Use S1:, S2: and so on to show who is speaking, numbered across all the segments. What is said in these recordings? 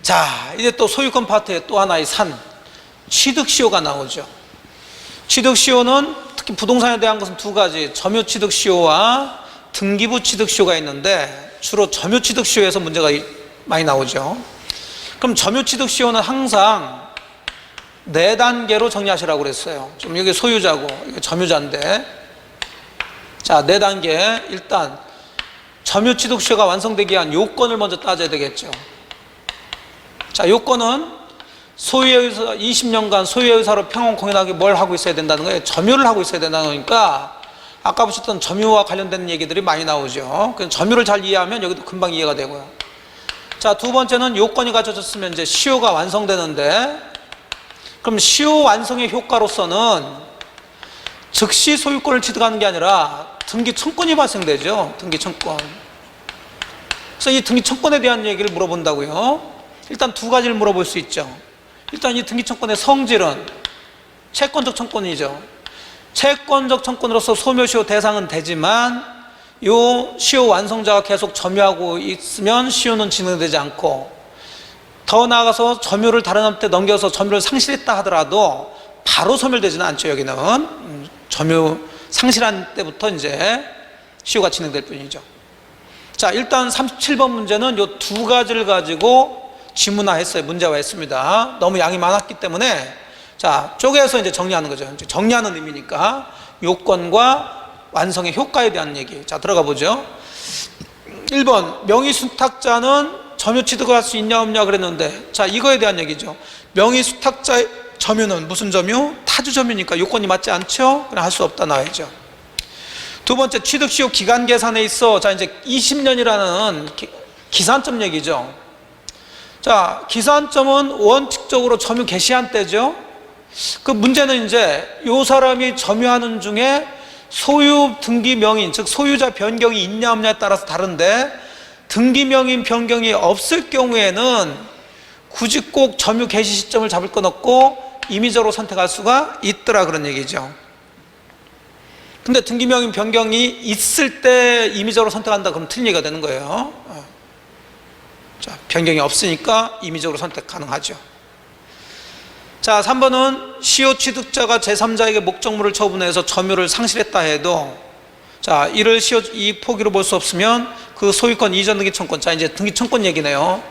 S1: 자, 이제 또 소유권 파트에 또 하나의 산, 취득시효가 나오죠. 취득시효는 특히 부동산에 대한 것은 두 가지, 점유취득시효와 등기부 취득시효가 있는데 주로 점유취득시효에서 문제가 많이 나오죠. 그럼 점유취득시효는 항상 4단계로 정리하시라고 그랬어요. 좀 여기 소유자고 이게 점유자인데, 자, 4단계. 일단 점유취득시효가 완성되기 위한 요건을 먼저 따져야 되겠죠. 자, 요건은 소유의 의사, 20년간 소유의 의사로 평온 공연하기 뭘 하고 있어야 된다는 거예요. 점유를 하고 있어야 된다는 거니까 아까 보셨던 점유와 관련된 얘기들이 많이 나오죠. 그래서 점유를 잘 이해하면 여기도 금방 이해가 되고요. 자, 두 번째는 요건이 갖춰졌으면 이제 시효가 완성되는데, 그럼 시효 완성의 효과로서는 즉시 소유권을 취득하는 게 아니라 등기청권이 발생되죠. 등기청권. 그래서 이 등기청권에 대한 얘기를 물어본다고요. 일단 두 가지를 물어볼 수 있죠. 일단 이 등기청권의 성질은 채권적 청권이죠. 채권적 청권으로서 소멸시효 대상은 되지만 이 시효 완성자가 계속 점유하고 있으면 시효는 진행되지 않고, 더 나아가서 점유를 다른 사람한테 넘겨서 점유를 상실했다 하더라도 바로 소멸되지는 않죠. 여기는 점유 상실한 때부터 이제 시효가 진행될 뿐이죠. 자, 일단 37번 문제는 이 두 가지를 가지고 지문화했어요. 문제화했습니다. 너무 양이 많았기 때문에 자, 쪼개서 이제 정리하는 거죠. 이제 정리하는 의미니까 요건과 완성의 효과에 대한 얘기. 자, 들어가 보죠. 1번, 명의수탁자는 점유 취득을 할 수 있냐 없냐 그랬는데, 자, 이거에 대한 얘기죠. 명의수탁자의 점유는 무슨 점유? 타주 점유니까 요건이 맞지 않죠? 그냥 할 수 없다 나와야죠. 두 번째, 취득시효 기간 계산에 있어. 자, 이제 20년이라는 기산점 얘기죠. 자, 기산점은 원칙적으로 점유 개시한 때죠. 그 문제는 이제 요 사람이 점유하는 중에 소유 등기 명인, 즉 소유자 변경이 있냐 없냐에 따라서 다른데, 등기 명인 변경이 없을 경우에는 굳이 꼭 점유 개시 시점을 잡을 건 없고 임의적으로 선택할 수가 있더라, 그런 얘기죠. 근데 등기 명인 변경이 있을 때 임의적으로 선택한다 그러면 틀린 얘기가 되는 거예요. 자, 변경이 없으니까 임의적으로 선택 가능하죠. 자, 3번은 시효 취득자가 제3자에게 목적물을 처분해서 점유를 상실했다 해도, 자, 이를 시효 이 포기로 볼 수 없으면 그 소유권 이전 등기 청권. 자, 이제 등기 청권 얘기네요.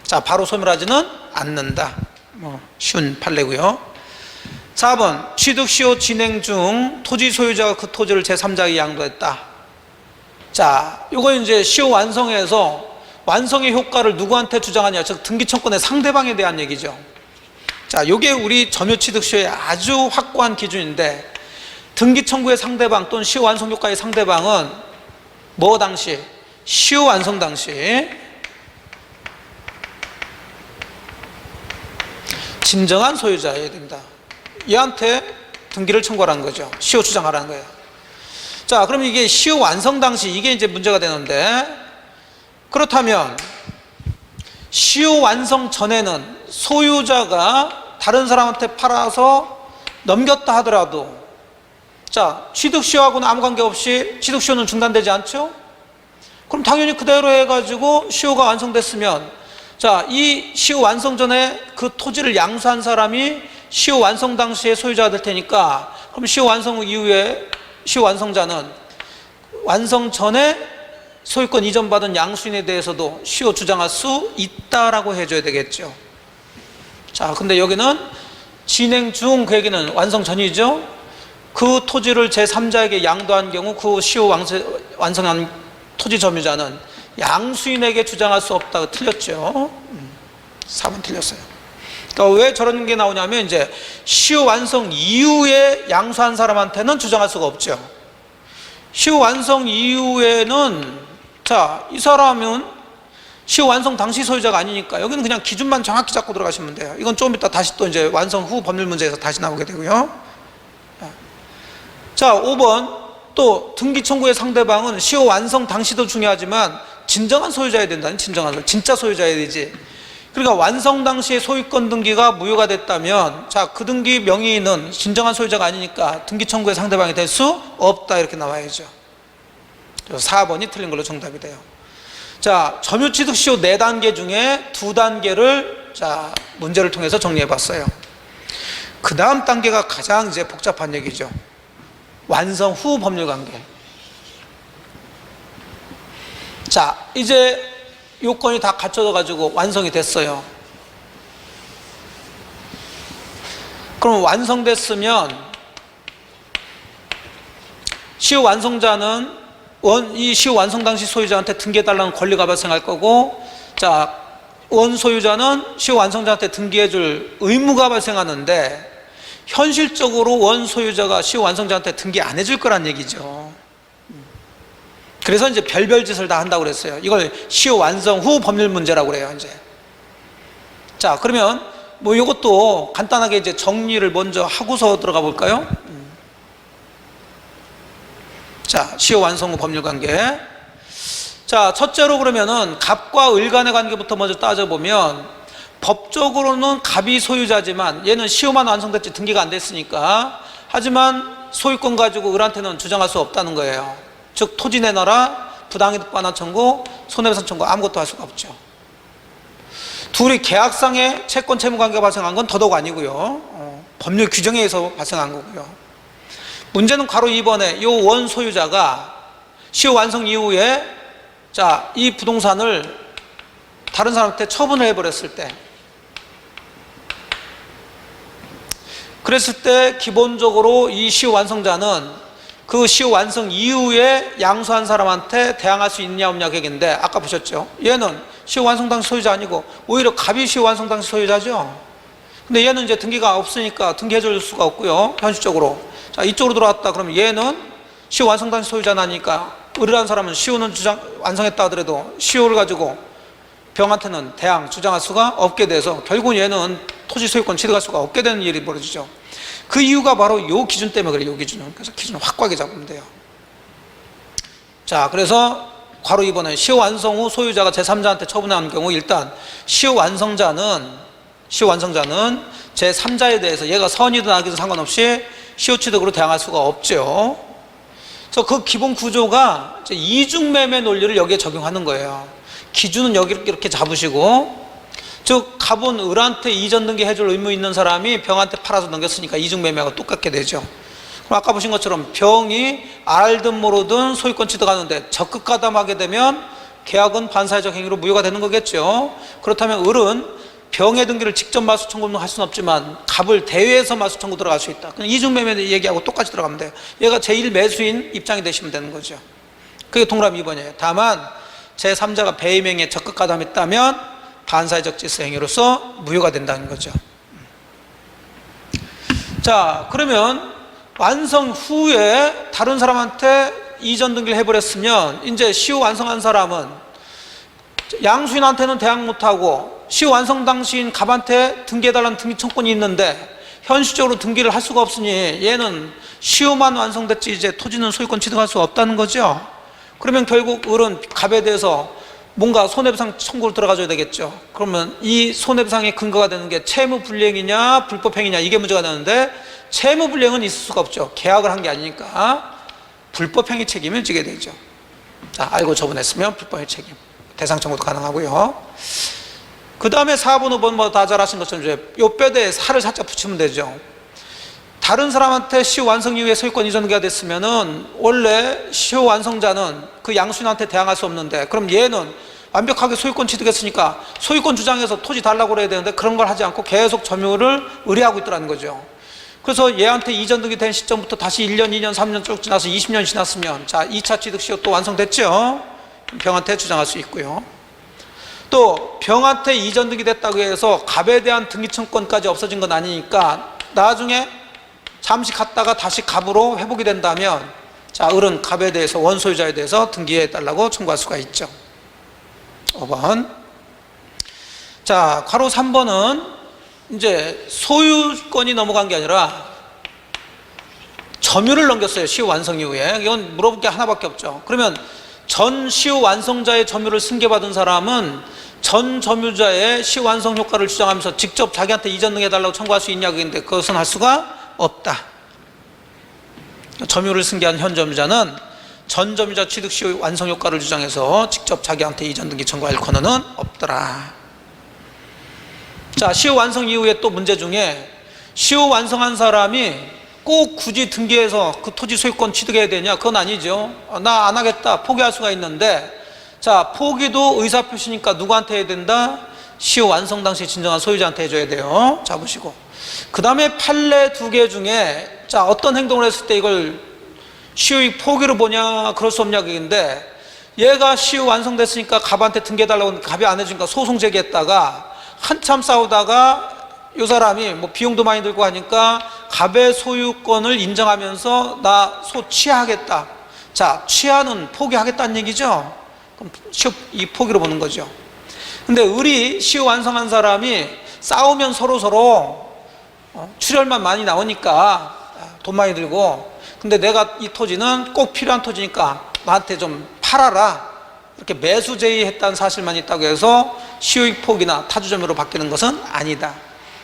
S1: 자, 바로 소멸하지는 않는다. 쉬운 판례고요. 4번, 취득 시효 진행 중 토지 소유자가 그 토지를 제3자에게 양도했다. 자, 요거 이제 시효 완성해서 완성의 효과를 누구한테 주장하냐, 즉 등기 청권의 상대방에 대한 얘기죠. 자, 요게 우리 점유취득시효의 아주 확고한 기준인데, 등기 청구의 상대방 또는 시효 완성 효과의 상대방은 뭐 당시? 시효 완성 당시 진정한 소유자여야 된다. 얘한테 등기를 청구하라는 거죠. 시효 주장하라는 거예요. 자, 그럼 이게 시효 완성 당시 이게 이제 문제가 되는데, 그렇다면 시효 완성 전에는 소유자가 다른 사람한테 팔아서 넘겼다 하더라도, 자, 취득시효하고는 아무 관계없이 취득시효는 중단되지 않죠? 그럼 당연히 그대로 해가지고 시효가 완성됐으면, 자, 이 시효 완성 전에 그 토지를 양수한 사람이 시효 완성 당시에 소유자가 될 테니까, 그럼 시효 완성 이후에 시효 완성자는 완성 전에 소유권 이전받은 양수인에 대해서도 시효 주장할 수 있다라고 해줘야 되겠죠. 자, 근데 여기는 진행 중, 그 얘기는 완성 전이죠. 그 토지를 제3자에게 양도한 경우 그 시효 완성한 토지 점유자는 양수인에게 주장할 수 없다고 틀렸죠. 4번 틀렸어요. 그러니까 왜 저런 게 나오냐면, 이제 시효 완성 이후에 양수한 사람한테는 주장할 수가 없죠. 시효 완성 이후에는, 자, 이 사람은 시효 완성 당시 소유자가 아니니까 여기는 그냥 기준만 정확히 잡고 들어가시면 돼요. 이건 좀 이따 다시 또 이제 완성 후 법률 문제에서 다시 나오게 되고요. 자, 5번, 또 등기 청구의 상대방은 시효 완성 당시도 중요하지만 진정한 소유자여야 된다는, 진정한 소유, 진짜 소유자여야 되지. 그러니까 완성 당시에 소유권 등기가 무효가 됐다면, 자, 그 등기 명의인은 진정한 소유자가 아니니까 등기 청구의 상대방이 될 수 없다, 이렇게 나와야죠. 그래서 4번이 틀린 걸로 정답이 돼요. 자, 점유취득시효 4단계 중에 2단계를 자, 문제를 통해서 정리해 봤어요. 그 다음 단계가 가장 이제 복잡한 얘기죠. 완성 후 법률관계. 자, 이제 요건이 다 갖춰져 가지고 완성이 됐어요. 그럼 완성됐으면 시효 완성자는 이 시효 완성 당시 소유자한테 등기해달라는 권리가 발생할 거고, 자, 원 소유자는 시효 완성자한테 등기해줄 의무가 발생하는데, 현실적으로 원 소유자가 시효 완성자한테 등기 안 해줄 거란 얘기죠. 그래서 이제 별별 짓을 다 한다고 그랬어요. 이걸 시효 완성 후 법률 문제라고 그래요, 이제. 자, 그러면 뭐 이것도 간단하게 이제 정리를 먼저 하고서 들어가 볼까요? 자, 시효 완성 후 법률 관계. 자, 첫째로 그러면은 갑과 을 간의 관계부터 먼저 따져보면, 법적으로는 갑이 소유자지만 얘는 시효만 완성됐지 등기가 안 됐으니까, 하지만 소유권 가지고 을한테는 주장할 수 없다는 거예요. 즉 토지 내놔라, 부당이득 반환 청구, 손해배상 청구 아무것도 할 수가 없죠. 둘이 계약상의 채권 채무 관계가 발생한 건 더더욱 아니고요. 법률 규정에 의해서 발생한 거고요. 문제는 괄호 2번에 이 원 소유자가 시효 완성 이후에 자, 이 부동산을 다른 사람한테 처분을 해버렸을 때, 그랬을 때 기본적으로 이 시효 완성자는 그 시효 완성 이후에 양수한 사람한테 대항할 수 있냐 없냐 얘기인데, 아까 보셨죠? 얘는 시효 완성 당시 소유자 아니고 오히려 갑이 시효 완성 당시 소유자죠. 근데 얘는 이제 등기가 없으니까 등기해 줄 수가 없고요, 현실적으로. 자, 이쪽으로 들어왔다 그러면 얘는 시효 완성 당시 소유자는 아니니까, 을이라는 사람은 시효는 완성했다 하더라도 시효를 가지고 병한테는 대항 주장할 수가 없게 돼서 결국은 얘는 토지 소유권 취득할 수가 없게 되는 일이 벌어지죠. 그 이유가 바로 요 기준 때문에 그래요, 요 기준은. 그래서 기준을 확고하게 잡으면 돼요. 자, 그래서 괄호 2번에 시효 완성 후 소유자가 제3자한테 처분하는 경우, 일단 시효 완성자는 제3자에 대해서 얘가 선이든 악이든 상관없이 시효 취득으로 대항할 수가 없죠. 그래서 그 기본 구조가 이중매매 논리를 여기에 적용하는 거예요. 기준은 여기 이렇게 잡으시고, 즉 갑은 을한테 이전 등기 해줄 의무 있는 사람이 병한테 팔아서 넘겼으니까 이중매매하고 똑같게 되죠. 그럼 아까 보신 것처럼 병이 알든 모르든 소유권 취득하는데 적극 가담하게 되면 계약은 반사회적 행위로 무효가 되는 거겠죠. 그렇다면 을은 병의 등기를 직접 말소 청구는 할 수는 없지만 갑을 대회해서 말소 청구 들어갈 수 있다. 그냥 이중매매 얘기하고 똑같이 들어가면 돼요. 얘가 제1매수인 입장이 되시면 되는 거죠. 그게 동그라미 2번이에요. 다만 제3자가 배임행위에 적극 가담했다면 반사회적 질서 행위로서 무효가 된다는 거죠. 자, 그러면 완성 후에 다른 사람한테 이전 등기를 해버렸으면 이제 시효 완성한 사람은 양수인한테는 대항 못하고 시효 완성 당시인 갑한테 등기해달라는 등기 청구권이 있는데 현실적으로 등기를 할 수가 없으니 얘는 시효만 완성됐지 이제 토지는 소유권 취득할 수가 없다는 거죠. 그러면 결국 을은 갑에 대해서 뭔가 손해배상 청구를 들어가줘야 되겠죠. 그러면 이 손해배상의 근거가 되는 게 채무불이행이냐 불법행위냐, 이게 문제가 되는데, 채무불이행은 있을 수가 없죠. 계약을 한 게 아니니까 불법행위 책임을 지게 되죠. 자, 알고 처분했으면 불법행위 책임, 대상 청구도 가능하고요. 그 다음에 4번, 5번 뭐 다 잘 아신 것처럼 이제 요 뼈대에 살을 살짝 붙이면 되죠. 다른 사람한테 시효 완성 이후에 소유권 이전가 됐으면은 원래 시효 완성자는 그 양수인한테 대항할 수 없는데, 그럼 얘는 완벽하게 소유권 취득했으니까 소유권 주장해서 토지 달라고 그래야 되는데 그런 걸 하지 않고 계속 점유를 의뢰하고 있더라는 거죠. 그래서 얘한테 이전 등기 된 시점부터 다시 1년, 2년, 3년 쭉 지나서 20년 지났으면 자, 2차 취득 시효 또 완성됐죠. 병한테 주장할 수 있고요. 또 병한테 이전 등기 됐다고 해서 갑에 대한 등기 청구권까지 없어진 건 아니니까 나중에 잠시 갔다가 다시 갑으로 회복이 된다면 자, 을은 갑에 대해서 원소유자에 대해서 등기해 달라고 청구할 수가 있죠. 5번. 자, 괄호 3번은 이제 소유권이 넘어간 게 아니라 점유를 넘겼어요. 시효 완성 이후에. 이건 물어볼 게 하나밖에 없죠. 그러면 전 시효 완성자의 점유를 승계받은 사람은 전 점유자의 시효 완성 효과를 주장하면서 직접 자기한테 이전 등기해 달라고 청구할 수 있냐, 그런데 그것은 할 수가 없다. 점유를 승계한 현 점유자는 전 점유자 취득시효 완성 효과를 주장해서 직접 자기한테 이전 등기 청구할 권한은 없더라. 자, 시효 완성 이후에 또 문제 중에 시효 완성한 사람이 꼭 굳이 등기해서 그 토지 소유권 취득해야 되냐? 그건 아니죠. 나 안 하겠다 포기할 수가 있는데, 자, 포기도 의사표시니까 누구한테 해야 된다? 시효 완성 당시 진정한 소유자한테 해줘야 돼요. 자, 보시고 그 다음에 판례 2개 중에 자, 어떤 행동을 했을 때 이걸 시효익 포기로 보냐 그럴 수 없냐 그건데, 얘가 시효 완성됐으니까 갑한테 등기해달라고 하니까 갑이 안 해주니까 소송 제기했다가 한참 싸우다가 이 사람이 뭐 비용도 많이 들고 하니까 갑의 소유권을 인정하면서 나 소 취하하겠다. 자, 취하는 포기하겠다는 얘기죠. 그럼 시효 이 포기로 보는 거죠. 근데 을이 시효 완성한 사람이 싸우면 서로 출혈만 많이 나오니까 돈 많이 들고, 근데 내가 이 토지는 꼭 필요한 토지니까 나한테 좀 팔아라, 이렇게 매수 제의했다는 사실만 있다고 해서 시효익 포기나 타주점유로 바뀌는 것은 아니다.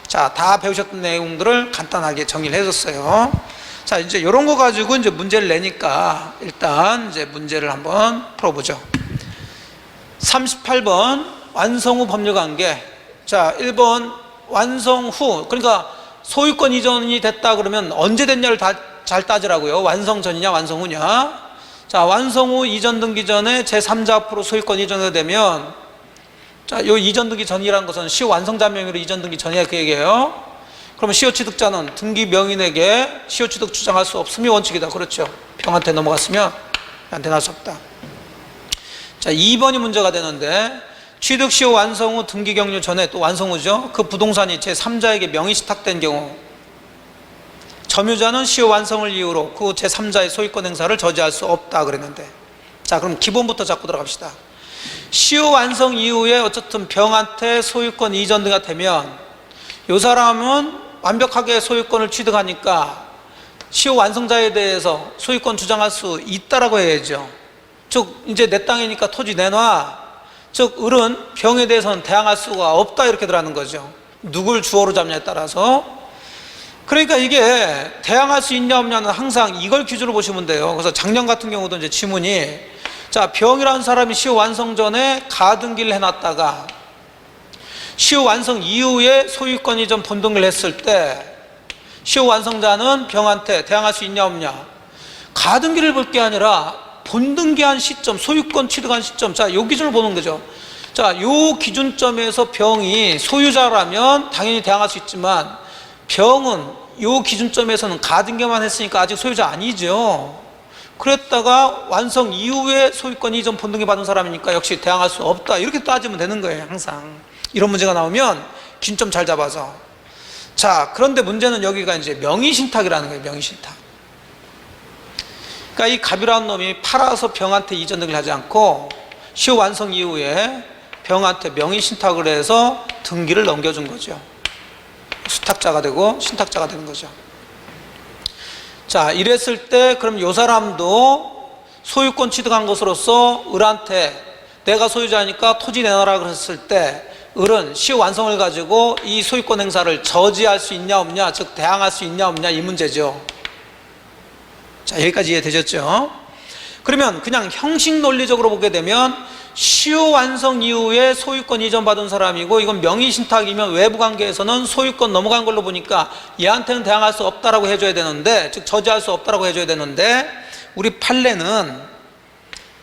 S1: 자, 다 배우셨던 내용들을 간단하게 정리를 해줬어요. 자, 이제 이런 거 가지고 이제 문제를 내니까 일단 이제 문제를 한번 풀어보죠. 38번 완성 후 법률관계. 자, 1번 완성 후, 그러니까 소유권 이전이 됐다 그러면 언제 됐냐를 잘 따지라고요. 완성 전이냐 완성 후냐. 자, 완성 후 이전 등기 전에 제3자 앞으로 소유권 이전이 되면, 자, 요 이전 등기 전이라는 것은 시효 완성자 명의로 이전 등기 전이야 그 얘기예요. 그러면 시효 취득자는 등기 명인에게 시효 취득 주장할 수 없음이 원칙이다. 그렇죠. 병한테 넘어갔으면 한테 날 수 없다. 자, 2번이 문제가 되는데, 취득 시효 완성 후 등기 격려 전에, 또 완성 후죠, 그 부동산이 제3자에게 명의 신탁된 경우 점유자는 시효 완성을 이유로 그 제3자의 소유권 행사를 저지할 수 없다 그랬는데, 자, 그럼 기본부터 잡고 들어갑시다. 시효 완성 이후에 어쨌든 병한테 소유권 이전 등가 되면 이 사람은 완벽하게 소유권을 취득하니까 시효 완성자에 대해서 소유권 주장할 수 있다라고 해야죠. 즉 이제 내 땅이니까 토지 내놔. 즉 을은 병에 대해서는 대항할 수가 없다 이렇게 들어가는 거죠. 누굴 주어로 잡냐에 따라서. 그러니까 이게 대항할 수 있냐 없냐는 항상 이걸 기준으로 보시면 돼요. 그래서 작년 같은 경우도 이제 지문이, 자, 병이라는 사람이 시효 완성 전에 가등기를 해놨다가 시효 완성 이후에 소유권 이전 본등기를 했을 때 시효 완성자는 병한테 대항할 수 있냐 없냐, 가등기를 볼 게 아니라 본등기한 시점, 소유권 취득한 시점, 자, 요 기준을 보는 거죠. 자, 요 기준점에서 병이 소유자라면 당연히 대항할 수 있지만 병은 요 기준점에서는 가등기만 했으니까 아직 소유자 아니죠. 그랬다가 완성 이후에 소유권 이전 본등기 받은 사람이니까 역시 대항할 수 없다 이렇게 따지면 되는 거예요. 항상 이런 문제가 나오면 기준점 잘 잡아서. 자, 그런데 문제는 여기가 이제 명의신탁이라는 거예요. 명의신탁. 그러니까 이 갑이라는 놈이 팔아서 병한테 이전 등기를 하지 않고 시효 완성 이후에 병한테 명의신탁을 해서 등기를 넘겨준 거죠. 수탁자가 되고 신탁자가 되는 거죠. 자, 이랬을 때 그럼 이 사람도 소유권 취득한 것으로서 을한테 내가 소유자니까 토지 내놔라 그랬을 때 을은 시효 완성을 가지고 이 소유권 행사를 저지할 수 있냐 없냐, 즉 대항할 수 있냐 없냐 이 문제죠. 자, 여기까지 이해되셨죠? 그러면 그냥 형식 논리적으로 보게 되면 시효 완성 이후에 소유권 이전 받은 사람이고 이건 명의신탁이면 외부관계에서는 소유권 넘어간 걸로 보니까 얘한테는 대항할 수 없다라고 해줘야 되는데, 즉 저지할 수 없다라고 해줘야 되는데, 우리 판례는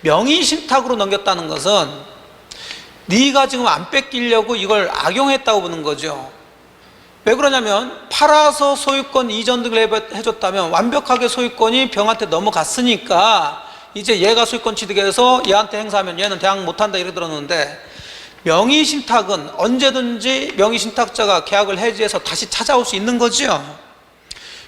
S1: 명의신탁으로 넘겼다는 것은 네가 지금 안 뺏기려고 이걸 악용했다고 보는 거죠. 왜 그러냐면 팔아서 소유권 이전 등을 해줬다면 완벽하게 소유권이 병한테 넘어갔으니까 이제 얘가 소유권 취득해서 얘한테 행사하면 얘는 대항 못한다 이래 들었는데, 명의신탁은 언제든지 명의신탁자가 계약을 해지해서 다시 찾아올 수 있는 거죠.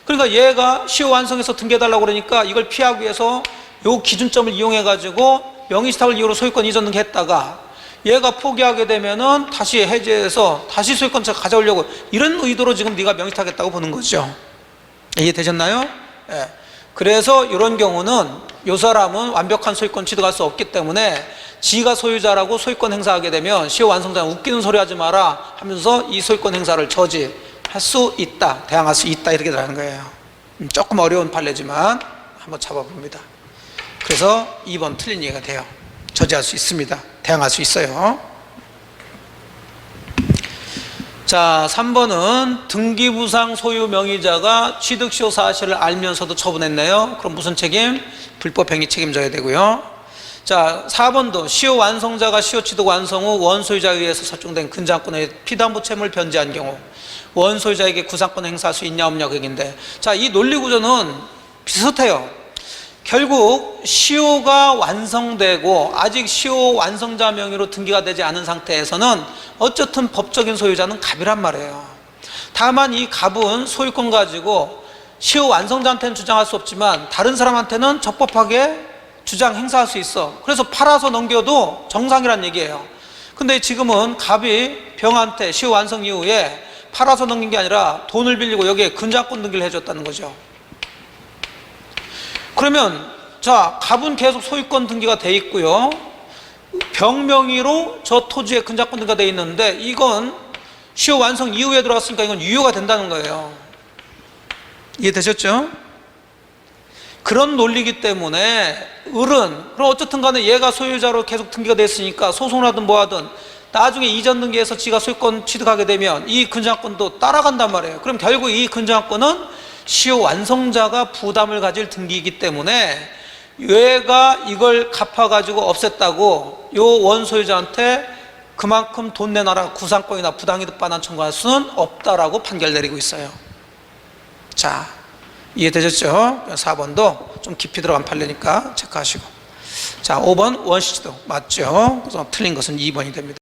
S1: 그러니까 얘가 시효 완성해서 등기해달라고 그러니까 이걸 피하기 위해서 요 기준점을 이용해 가지고 명의신탁을 이유로 소유권 이전 등기했다가 얘가 포기하게 되면은 다시 해지해서 다시 소유권 가져오려고, 이런 의도로 지금 네가 명의신탁했다고 보는 거죠. 이해되셨나요? 예. 그래서 이런 경우는 이 사람은 완벽한 소유권 취득할 수 없기 때문에 지가 소유자라고 소유권 행사하게 되면 시효 완성자는 웃기는 소리 하지 마라 하면서 이 소유권 행사를 저지할 수 있다, 대항할 수 있다 이렇게 들어가는 거예요. 조금 어려운 판례지만 한번 잡아봅니다. 그래서 2번 틀린 얘기가 돼요. 저지할 수 있습니다. 대항할 수 있어요. 자, 3번은 등기부상 소유 명의자가 취득시효 사실을 알면서도 처분했네요. 그럼 무슨 책임? 불법행위 책임져야 되고요. 자, 4번도 시효 완성자가 시효 취득 완성 후 원소유자에 의해서 설정된 근저당권의 피담보 채무를 변제한 경우 원소유자에게 구상권 행사할 수 있냐 없냐 그 얘기인데, 자, 이 논리 구조는 비슷해요. 결국 시효가 완성되고 아직 시효 완성자 명의로 등기가 되지 않은 상태에서는 어쨌든 법적인 소유자는 갑이란 말이에요. 다만 이 갑은 소유권 가지고 시효 완성자한테는 주장할 수 없지만 다른 사람한테는 적법하게 주장 행사할 수 있어. 그래서 팔아서 넘겨도 정상이란 얘기예요. 근데 지금은 갑이 병한테 시효 완성 이후에 팔아서 넘긴 게 아니라 돈을 빌리고 여기에 근저당권 등기를 해줬다는 거죠. 그러면 자, 갑은 계속 소유권 등기가 돼 있고요, 병 명의로 저 토지에 근저당권 등기가 돼 있는데 이건 시효 완성 이후에 들어왔으니까 이건 유효가 된다는 거예요. 이해되셨죠? 그런 논리이기 때문에 그럼 어쨌든 간에 얘가 소유자로 계속 등기가 됐으니까 소송을 하든 뭐 하든 나중에 이전 등기해서 지가 소유권 취득하게 되면 이 근저당권도 따라간단 말이에요. 그럼 결국 이 근저당권은 시효 완성자가 부담을 가질 등기이기 때문에 얘가 이걸 갚아가지고 없앴다고 요 원소유자한테 그만큼 돈 내놔라 구상권이나 부당이득 반환 청구할 수는 없다라고 판결 내리고 있어요. 자, 이해되셨죠? 4번도 좀 깊이 들어간 판례니까 체크하시고. 자, 5번 원시취득 맞죠? 그래서 틀린 것은 2번이 됩니다.